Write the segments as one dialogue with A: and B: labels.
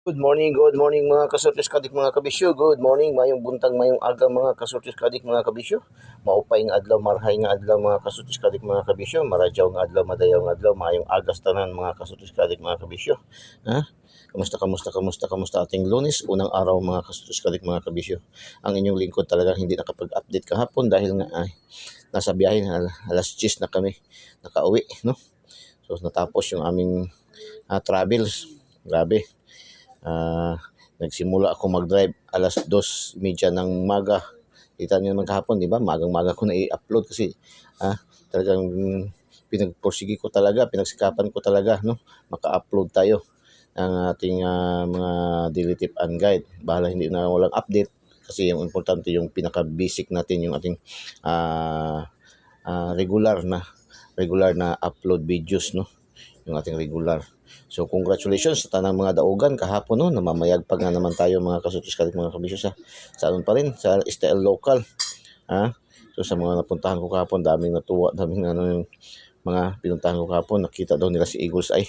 A: Good morning mga kasurtis kadik mga kabisyo. Good morning, mayong buntag, mayong aga mga kasurtis kadik mga kabisyo. Maupay nga adlaw, marhay nga adlaw mga kasurtis kadik mga kabisyo. Maradyaw nga adlaw, madayaw nga adlaw, mayong agas tanan mga kasurtis kadik mga kabisyo. Ha? Kamusta ating Lunes, unang araw mga kasurtis kadik mga kabisyo. Ang inyong lingkod talagang hindi nakapag-update kahapon dahil nga nasa biyahe, alas 10 na kami nakauwi, no? So natapos yung aming travels. Grabe. Nagsimula ako mag-drive alas 2:30 ng maga. Kita niyo naman kahapon, di ba? Magang-maga ko na i-upload kasi talagang pinagpursige ko talaga, pinagsikapan ko talaga, no? Maka-upload tayo ng ating mga daily tip and guide. Bahala hindi na walang update kasi yung importante yung pinaka-basic natin, yung ating regular na upload videos, no? Yung ating regular. So congratulations sa tanang mga daugan kahapon, no, namamayag pa nga naman tayo mga kasutis kalit mga kabisyo sa ano pa rin sa STL local. So sa mga napuntahan ko kahapon, daming natuwa, daming yung mga pinuntahan ko kahapon, nakita daw nila si Eagles ay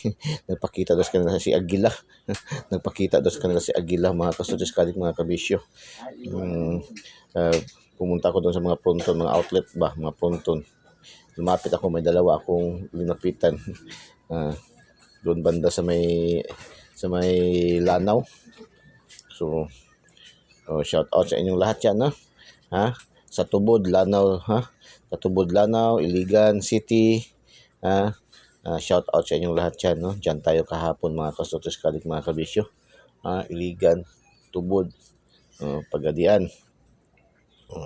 A: nagpakita daw sa kanila si Agila. Nagpakita daw sa kanila si Agila mga kasutis kalit mga kabisyo. Pumunta ako doon sa mga fronton, mga outlet ba, mga fronton. Lumapit ako, may dalawa akong linapitan. Doon banda sa may Lanao. So shout out sa inyong lahat yan, sa Tubod, Lanao, sa Tubod, Lanao, Iligan City, shout out sa inyong lahat yan, no? Diyan tayo kahapon mga kasutos kalit mga kabisyo. Iligan, Tubod, Pagadian.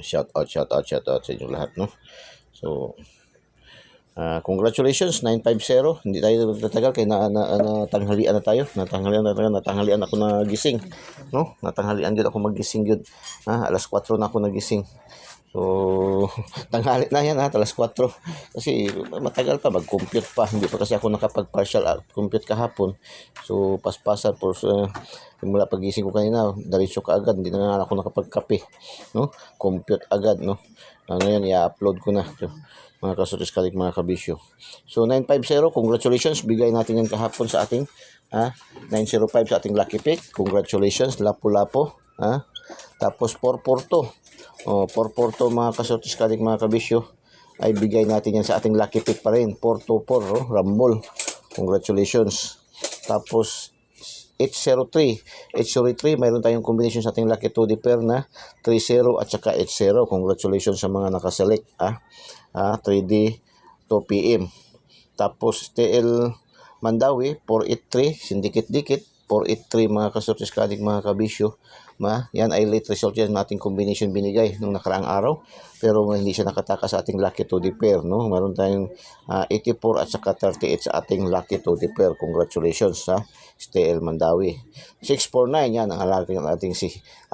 A: Shout out sa inyong lahat, no? So congratulations, 950. Hindi tayo tatagal kay natanghalian na tayo. Natanghalian ako nagising, no? Natanghalian gyud ako magising gyud. Alas 4 na ako nagising. So tanghali na yan, alas 4. Kasi matagal pa, mag-compute pa. Hindi pa kasi ako nakapag-partial compute kahapon. So paspasan po mula pagising ko kanina, diretso ka agad, hindi na nga ako nakapagkape, no? Compute agad, no? Ngayon i-upload ko na. So, mga kasutis kalit mga kabisyo. So 950, congratulations, bigay natin yan kahapon sa ating 905 sa ating lucky pick. Congratulations, lapo-lapo. Tapos 442. 442 mga kasutis kalit mga kabisyo, ay bigay natin yan sa ating lucky pick pa rin. 424, Rumble. Congratulations. Tapos 803, mayroon tayong combination sa ating lucky 2D pair na 30 at saka 80. Congratulations sa mga nakaselect 3D 2PM. Tapos TL Mandawi 483, Sindikit-dikit 483 mga kasortis kadik mga kabisyo. Yan ay late result yan nating combination binigay nung nakaraang araw, pero hindi siya nakataka sa ating lucky 2D pair, no? Meron tayong 84 at saka 38 sa ating lucky 2D pair. Congratulations sa STL Mandawi. 649, yan ang alagang ating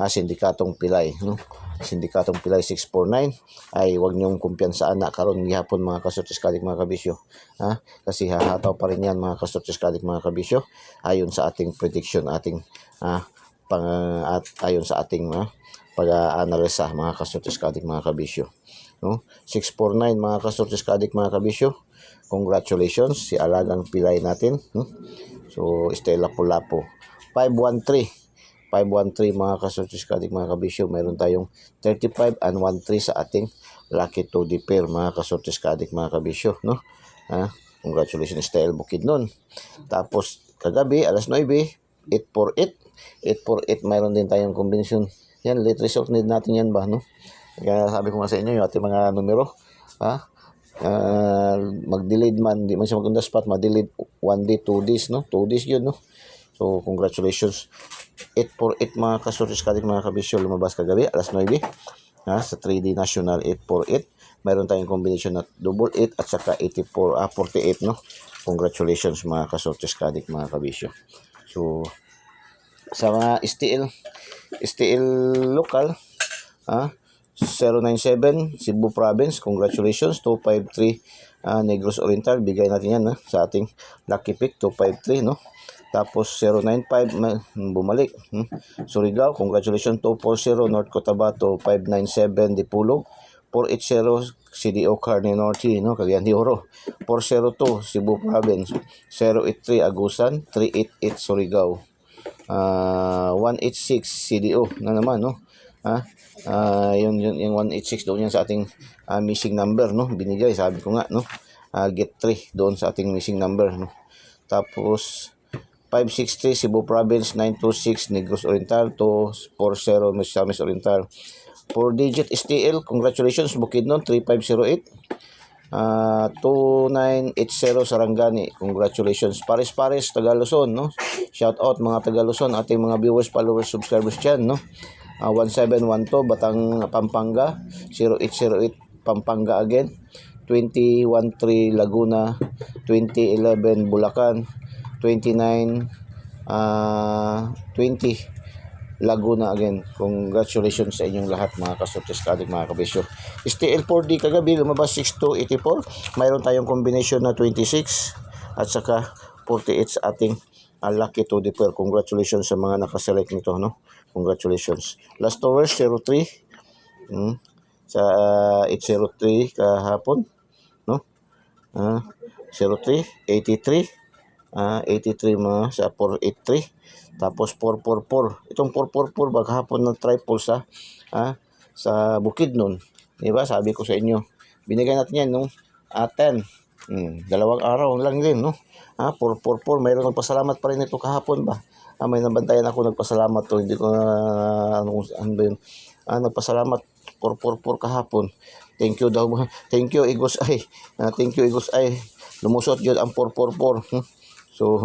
A: sindikatong Pilay, no? Sindikatong Pilay 649 ay wag niyong kumpiyansaan na karon gihapon mga kasortis kadik mga kabisyo, kasi hahataw pa rin yan mga kasortis kadik mga kabisyo ayon sa ating prediction, ating at ayon sa ating pag-analisa mga kasortis kadik mga kabisyo, no? 649 mga kasortis kadik mga kabisyo, congratulations si alagang Pilay natin, no? So Stella Lapu-Lapu 513 mga kasortis kadik mga kabisyo, mayroon tayong 35 and 13 sa ating lucky 2D pair mga kasortis kadik mga kabisyo, no? Congratulations Stella Bukidnon. Tapos kagabi alas 9, 848 mayroon din tayong combination yan, late result need natin yan ba, no? Kaya sabi ko nga sa inyo yung ating mga numero, mag-delayed man, di man siya mag-on the spot, ma-delayed 1 day, 2 days, no? 2 days yun, no? So congratulations 848 mga kasortis kadik mga kabisyo, lumabas kagabi alas 9 sa 3D National 848. Mayroon tayong combination na double 8 at saka 48, no? Congratulations mga kasortis kadik mga kabisyo. So sa mga STL local, 097 Cebu Province, congratulations 253 Negros Oriental, bigay natin yan sa ating lucky pick 253, no? Tapos 095 bumalik, Surigao, congratulations 240 North Cotabato, 597 Dipulog, 480 CDO Carne Norte, no? Cagayan de Oro, 402 Cebu Province, 083 Agusan, 388 Surigao. 186 CDO na naman, no? Yung 186 doon yan sa ating missing number, no? Binigay, sabi ko nga, no? Get 3 doon sa ating missing number, no? Tapos 563 Cebu Province, 926 Negros Oriental, 240 Misamis Oriental. 4 digit STL, congratulations Bukidnon, 3508. 2980 Sarangani, congratulations. Pares-pares Taga Luzon, no? Shout out mga Taga Luzon, ating mga viewers, followers, subscribers dyan, no? 1712 Batang Pampanga, 0808 Pampanga again, 213 Laguna, 2011 Bulacan, 29 20 Laguna again. Congratulations sa inyong lahat mga kasurtis kadig mga kabisyo. STL4D kagabi lumabas 6284. Mayroon tayong combination na 26 at saka 48 sa ating lucky to the pair. Congratulations sa mga nakaselect nito, no? Congratulations. Last hours 03 sa 803 kahapon, no? 03 83 83 mga sa 483. Tapos 444. Itong 444 maghapon ng triple sa Bukidnon. Di ba? Sabi ko sa inyo. Binigay natin yan nung 10. Dalawang araw lang din, no? 444. Mayroon ng pasalamat pa rin ito kahapon ba? May nabantayan ako nagpasalamat to. Hindi ko na ano ba yun? Nagpasalamat 444 kahapon. Thank you daw. Thank you Igos Ay. Thank you Igos Ay. Lumusot yun ang 444. So,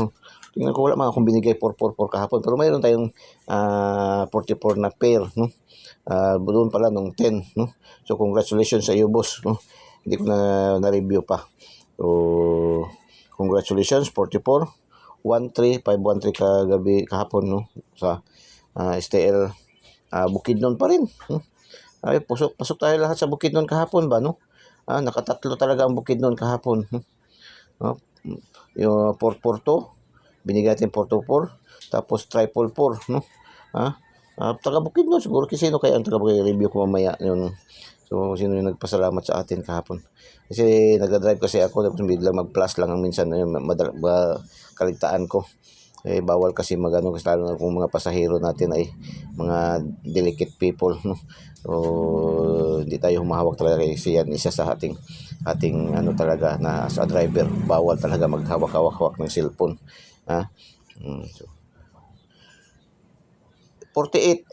A: tingnan ko wala mga kung binigay 444 kahapon. Pero mayroon tayong 44 na pair, no? Doon pala nung 10, no? So, congratulations sa iyo, boss, no? Hindi ko na-review pa. So, congratulations, 44. 13, 513 kagabi, kahapon, no? Sa STL Bukidnon pa rin. Ay, pasok tayo lahat sa Bukidnon kahapon ba, no? Nakatatlo talaga ang Bukidnon kahapon. Yung 442, binigay natin 424, tapos 444, no? Taga Bukidnon siguro, kasi sino kaya ang taga Bukidnon, review ko mamaya yun. So, sino yung nagpasalamat sa atin kahapon? Kasi nag-drive kasi ako, tapos biglang mag-plus lang ang minsan, kaligtaan ko. Bawal kasi magano, kasi lalo na kung mga pasahero natin ay mga delicate people, no? So, hindi tayo humahawak talaga kasi yan isa sa ating talaga na sa driver, bawal talaga maghawak-hawak ng cellphone. So, 48,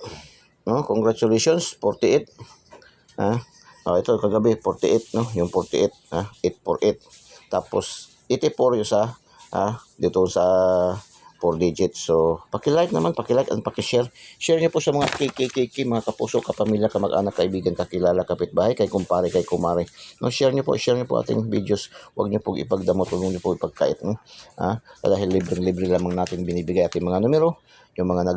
A: no? Congratulations 48. Ito kagabi 48, no? Yung 48, 848. Tapos 84 yung sa dito sa 4 digits. So, paki-like naman, paki-like and paki-share. Share niyo po sa mga KKKK, mga kapuso, kapamilya, kamag-anak, kaibigan, kakilala, kapitbahay, kay kumpare, kay kumare. No, share niyo po ating videos. Huwag niyo po ipagdamot, huwag niyo po ipagkait, no? Dahil libre lamang natin binibigay ating mga numero. Yung mga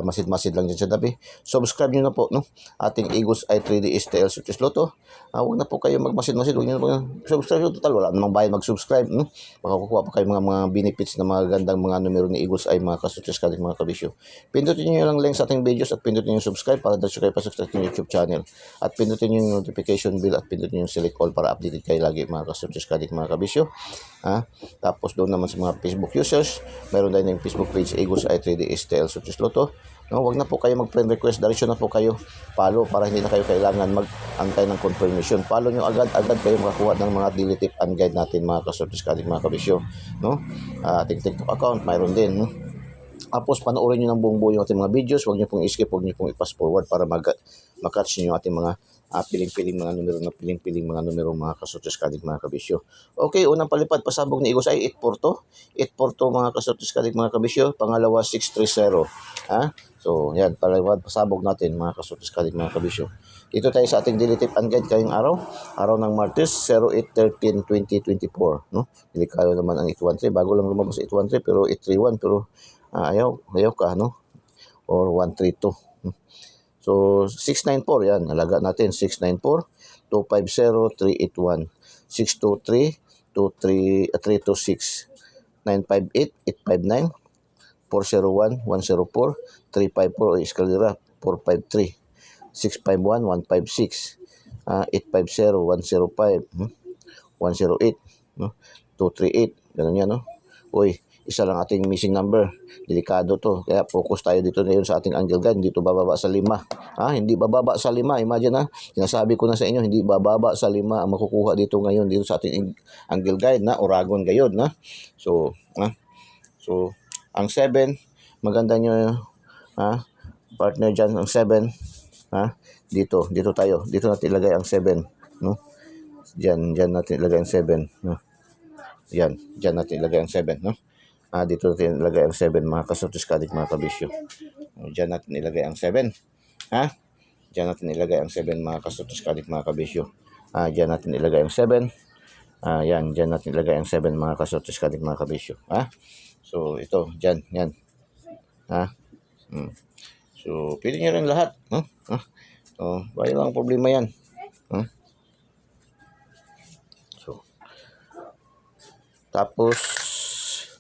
A: masid-masid lang dyan sa tabi. Subscribe nyo na po, no? Ating Igos Ay 3D STL Success Lotto. Huwag na po kayo magmasid-masid. Huwag nyo na po subscribe. Total, wala namang bayad mag-subscribe, no? Makakukuha pa kayo mga benefits na mga gandang mga numero ni Igos Ay, mga kasuccess kalit mga kabisyo. Pindutin nyo lang link sa ating videos at pindutin nyo yung subscribe para dahil kayo pasok sa ating YouTube channel. At pindutin nyo yung notification bell at pindutin nyo yung select all para updated kayo lagi mga kasuccess kalit mga kabisyo. Tapos doon naman sa mga Facebook users, meron din yung Facebook page Igos Ay 3D STL Success Lotto. No, wag na po kayo mag-friend request, diretso na po kayo follow para hindi na kayo kailangan mag-antay ng confirmation. Follow nyo agad kayo makakuha ng mga daily tip and guide natin mga kasuccess kalit mga kabisyo, no? Ating TikTok account mayroon din, no? Tapos panoorin nyo ng buong buo yung ating mga videos. Huwag nyo pong i-skip, huwag nyo pong i-pass forward para mag-catch nyo yung ating mga piling-piling mga numero mga kasuccess kalig mga kabisyo. Okay, unang palipad pasabog ni Igos ay 842 mga kasuccess kalig mga kabisyo. Pangalawa 630. So yan, palipad pasabog natin mga kasuccess kalig mga kabisyo. Dito tayo sa ating daily tip and guide kayong araw ng Martes 08/13/2024, no? Delikado naman ang 813, bago lang lumabas 813 pero 831 pero ayaw ka, no? Or 132. So 694 yan, halaga natin 694 250 381 623 326 958 859 401 104 354 eskalera 453 651 156 850 105 108, no? 238, ganun yan, no? Uy, isa lang ating missing number. Delikado to. Kaya focus tayo dito ngayon sa ating angle guide. Dito bababa sa 5. Hindi bababa sa 5. Imagine sinasabi ko na sa inyo, hindi bababa sa 5 ang makukuha dito ngayon dito sa ating angle guide na Oragon gayon na. So, ang 7, maganda nyo partner dyan, ang 7, dito tayo. Dito natin ilagay ang 7, no? Diyan natin ilagay ang 7, no? Diyan natin ilagay ang 7, no? Dito natin ilagay ang 7, mga kasotiskadik, mga kabisyo. Diyan natin ilagay ang 7. Diyan natin ilagay ang 7, mga kasotiskadik, mga kabisyo. Diyan natin ilagay ang 7. Diyan natin ilagay ang 7, mga kasotiskadik, mga kabisyo. So, ito, diyan, yan. So, pili nyo rin lahat, no? Bayo lang problema yan. So, tapos,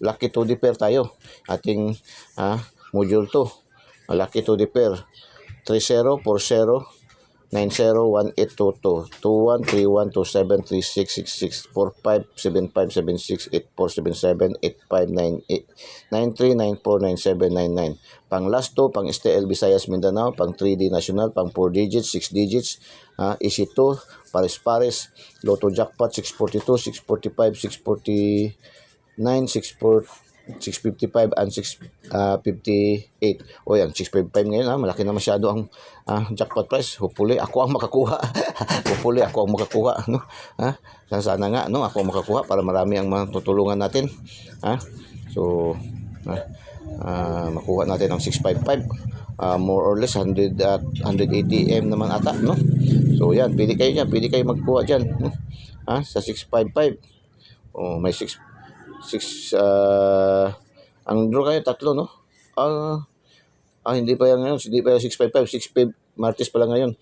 A: lucky 2D pair tayo. Ating module 2. Lucky 2D pair. 30, 40, 90, 1822, 21, 31, 27, 36, 66, 45, 75, 76, 84, 77, 85, 98, 93, 94, 97, 99. Pang last 2, pang STL Visayas Mindanao, pang 3D National, pang 4 digits, 6 digits, Easy 2, Paris, Lotto Jackpot, 642, 645, 649, 655 and 658. O yan, 655 ngayon malaki na masyado ang jackpot price. Hopefully ako ang makakuha. No? Sana nga, no, ako ang makakuha para marami ang matutulungan natin. So makuha natin ang 655. More or less 180 M naman ata, no? So yan, pili kayo magkuha diyan, no? Sa 655. May 6 ang draw kayo 3, no? Hindi pa yan ngayon, hindi pa yan 655, Martes pa lang ngayon.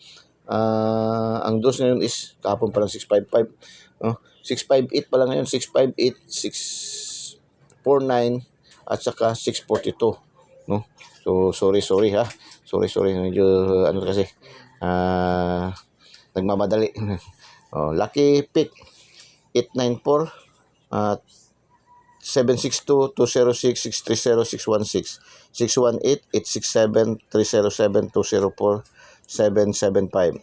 A: Ang draws ngayon is kahapon pa lang 655, no? 658 pa lang ngayon, 658, 649 at saka 642, no? So sorry sorry, medyo kasi nagmamadali. Lucky pick 894 at 762, 206, 630, 616, 618, 867, 307, 204, 775,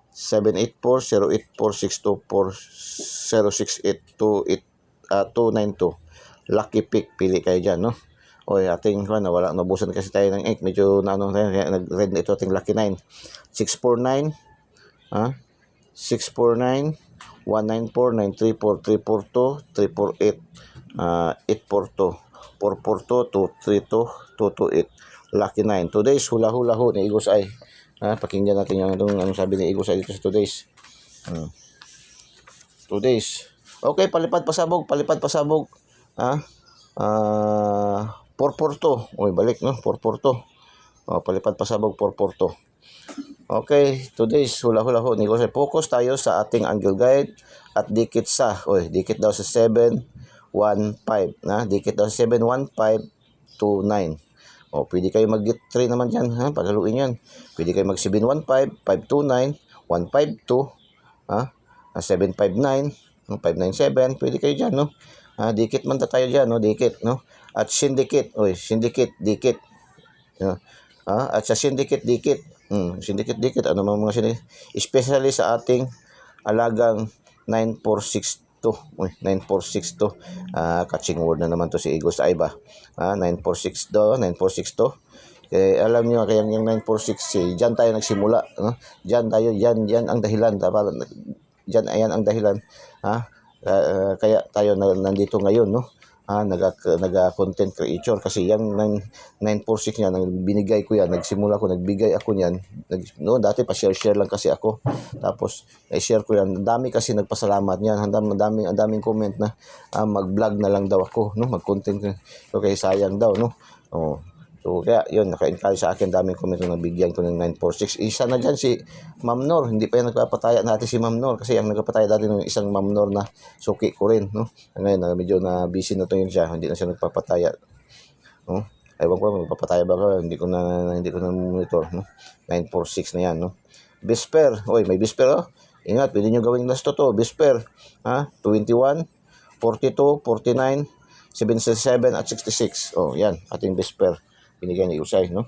A: 784, 084, 624, 068, 292. Lucky pick, pili kayo dyan, no? Ating nabusan kasi tayo ng ink. Medyo kaya nag-red na ito ating lucky 9. 649, 649, 194, 934, 342, 348, 842, 442, 232, 228. Lucky 9. Today's hula-hula ho ni Igos Ay. Pakinggan natin yung anong sabi ni Igos Ay dito sa today's. Today's. Okay, palipad pasabog. 442. Balik, no? 442. Palipad pasabog, 442. Okay, today's hula-hula ho ni Igos Ay. Focus tayo sa ating angle guide at dikit dikit daw sa 715 dikit daw sa 71529. Pwede kayo mag-get 3 naman dyan, paghaluin yan. Pwede kayo mag 715, 529, 152, 759, 597, pwede kayo dyan, no? Dikit man tayo dyan, no? Dikit, no? At syndicate, dikit. At sa syndicate, dikit. Syndicate, ano mga syndicate? Especially sa ating alagang 9462. 9462. Catching word na naman to si Igos Ay ba? 9462. Alam niyo kaya yung 946, diyan tayo nagsimula, no? Diyan ang dahilan, ayan ang dahilan, kaya tayo nandito ngayon, no? Naga-content creator kasi yung 946 niya, binigay ko yan, nagbigay ako niyan. Dati pa share lang kasi ako. Tapos i-share ko yan. Ang dami kasi nagpasalamat niyan. Ang daming comment na mag-vlog na lang daw ako, no? Mag-content. Okay, sayang daw, no? So kaya yun, naka-encourage sa akin, daming comment na nabigyan ko ng 946. Isa na dyan si Ma'am Nor, hindi pa yan nagpapataya natin si Ma'am Nor kasi ang nagpapataya dati ng isang Ma'am Nor na suki ko rin, no? Ngayon medyo na busy na to yun siya, hindi na siya nagpapataya, no? Ewan ko magpapataya ba ko, hindi ko na monitor, no? 946 na yan, no? Bisper, may Bisper, ingat, pwede nyo gawing last to Bisper, 21, 42, 49, 77 at 66. Oh, yan, ating best pair. Binigay ni Usay, no?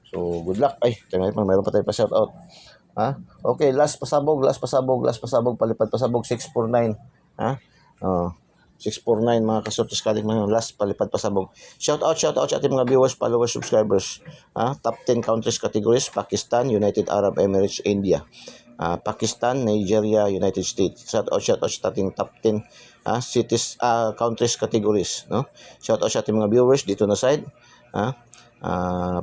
A: So, good luck. Ay, mayroon pa tayo pa shout out. Ha? Okay, last pasabog, palipad pasabog, 649. Ha? Oh, 649 mga kasortes kaling mga last palipad pasabog. Shout out sa ating mga viewers, followers, subscribers. Ha? Top 10 countries categories: Pakistan, United Arab Emirates, India. Pakistan, Nigeria, United States. Shout out sa ating top 10 cities, countries categories, no? Shout out sa ating mga viewers dito na side.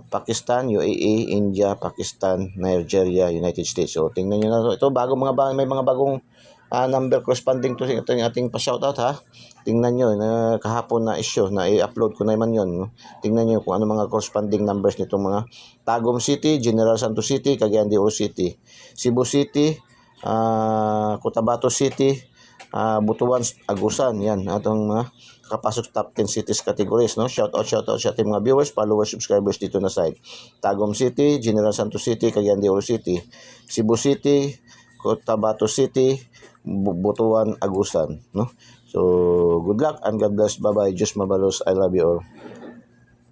A: Pakistan, UAE, India, Pakistan, Nigeria, United States. So tingnan niyo na ito, may mga bagong number corresponding to ito yung ating pa-shoutout, ha. Tingnan niyo na kahapon na issue na i-upload ko na man yon, no? Tingnan niyo kung ano mga corresponding numbers nitong mga Tagum City, General Santos City, Cagayan de Oro City, Cebu City, Cotabato City, Butuan, Agusan. Yan atong mga kapasok top 10 cities categories, no? Shout out sa ating mga viewers, followers, subscribers dito na side. Tagum City, General Santos City, Cagayan de Oro City, Cebu City, Cotabato City, Butuan, Agusan, no? So good luck and God bless. Bye bye. Diyos mabalos. I love you all.